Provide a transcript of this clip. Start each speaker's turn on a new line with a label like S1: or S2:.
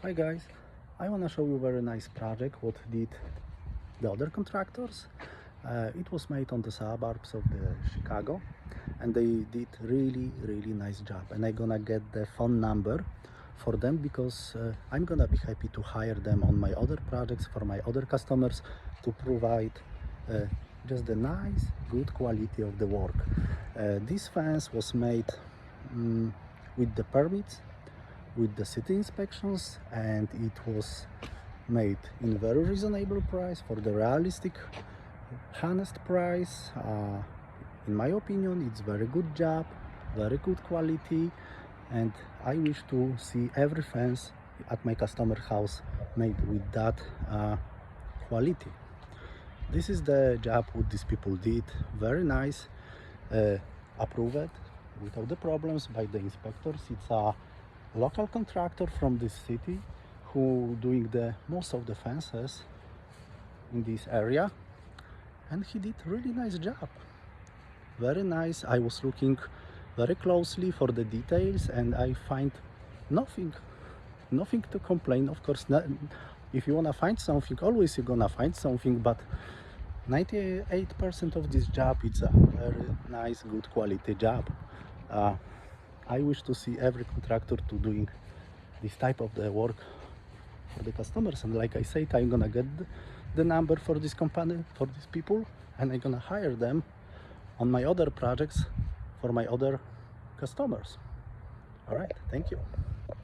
S1: Hi guys, I want to show you a very nice project what did the other contractors. It was made on the suburbs of the Chicago, and they did really nice job, and I'm gonna get the phone number for them because I'm gonna be happy to hire them on my other projects for my other customers to provide just the nice good quality of the work. This fence was made with the permits, with the city inspections, and it was made in very reasonable price for the realistic honest price. In my opinion, it's very good job, very good quality, and I wish to see every fence at my customer house made with that quality. This is the job what these people did, very nice, approved without the problems by the inspectors. It's a local contractor from this city who doing the most of the fences in this area, and he did really nice job, very nice. I was looking very closely for the details and I find nothing to complain. Of course not, if you want to find something, always you're gonna find something, but 98% of this job, it's a very nice good quality job. I wish to see every contractor to doing this type of the work for the customers, and like I said, I'm gonna get the number for this company, for these people, and I'm gonna hire them on my other projects for my other customers. All right, thank you.